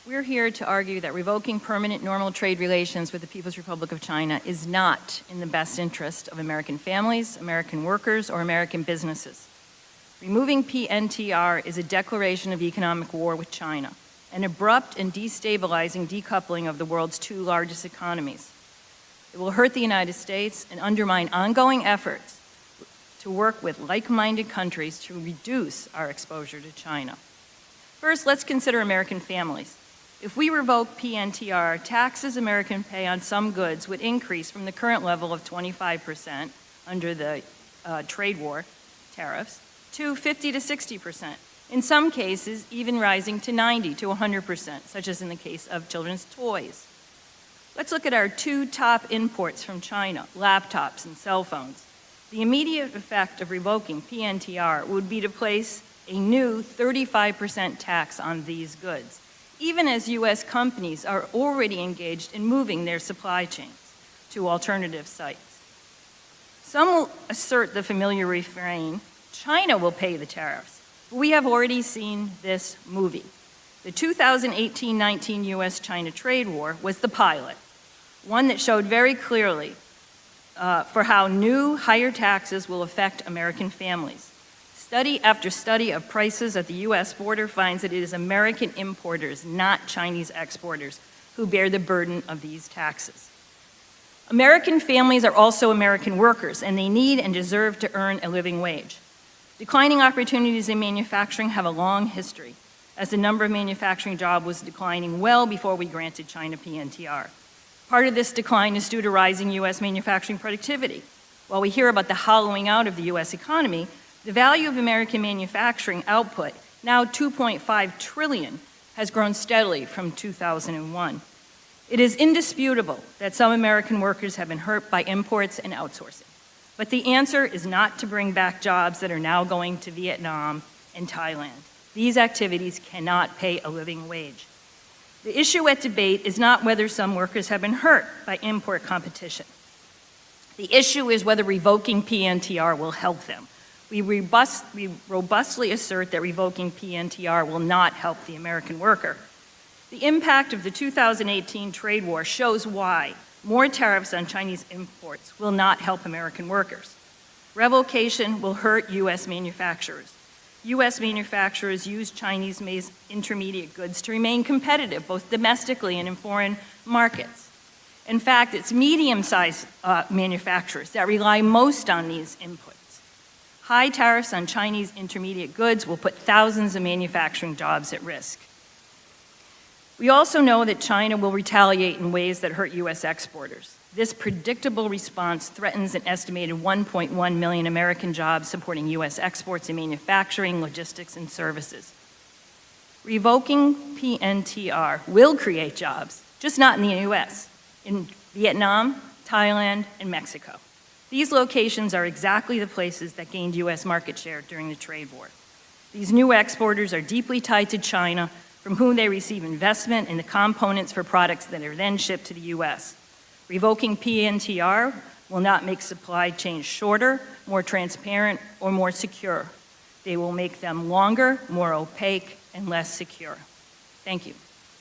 We're here to argue that revoking permanent normal trade relations with the People's Republic of China is not in the best interest of American families, American workers, or American businesses. Removing PNTR is a declaration of economic war with China, an abrupt and destabilizing decoupling of the world's two largest economies. It will hurt the United States and undermine ongoing efforts to work with like-minded countries to reduce our exposure to China. First, let's consider American families. If we revoke PNTR, taxes Americans pay on some goods would increase from the current level of 25% under the trade war tariffs to 50 to 60%. In some cases, even rising to 90 to 100%, such as in the case of children's toys. Let's look at our two top imports from China, laptops and cell phones. The immediate effect of revoking PNTR would be to place a new 35% tax on these goods, even as U.S. companies are already engaged in moving their supply chains to alternative sites. Some will assert the familiar refrain, China will pay the tariffs. But we have already seen this movie. The 2018-19 U.S.-China trade war was the pilot, one that showed very clearly for how new, higher taxes will affect American families. Study after study of prices at the U.S. border finds that it is American importers, not Chinese exporters, who bear the burden of these taxes. American families are also American workers, and they need and deserve to earn a living wage. Declining opportunities in manufacturing have a long history, as the number of manufacturing jobs was declining well before we granted China PNTR. Part of this decline is due to rising U.S. manufacturing productivity. While we hear about the hollowing out of the U.S. economy, the value of American manufacturing output, now $2.5 trillion, has grown steadily from 2001. It is indisputable that some American workers have been hurt by imports and outsourcing. But the answer is not to bring back jobs that are now going to Vietnam and Thailand. These activities cannot pay a living wage. The issue at debate is not whether some workers have been hurt by import competition. The issue is whether revoking PNTR will help them. We robustly assert that revoking PNTR will not help the American worker. The impact of the 2018 trade war shows why more tariffs on Chinese imports will not help American workers. Revocation will hurt U.S. manufacturers. U.S. manufacturers use Chinese-made intermediate goods to remain competitive, both domestically and in foreign markets. In fact, it's medium-sized manufacturers that rely most on these inputs. High tariffs on Chinese intermediate goods will put thousands of manufacturing jobs at risk. We also know that China will retaliate in ways that hurt U.S. exporters. This predictable response threatens an estimated 1.1 million American jobs supporting U.S. exports in manufacturing, logistics, and services. Revoking PNTR will create jobs, just not in the U.S., in Vietnam, Thailand, and Mexico. These locations are exactly the places that gained U.S. market share during the trade war. These new exporters are deeply tied to China, from whom they receive investment in the components for products that are then shipped to the U.S. Revoking PNTR will not make supply chains shorter, more transparent, or more secure. They will make them longer, more opaque, and less secure. Thank you.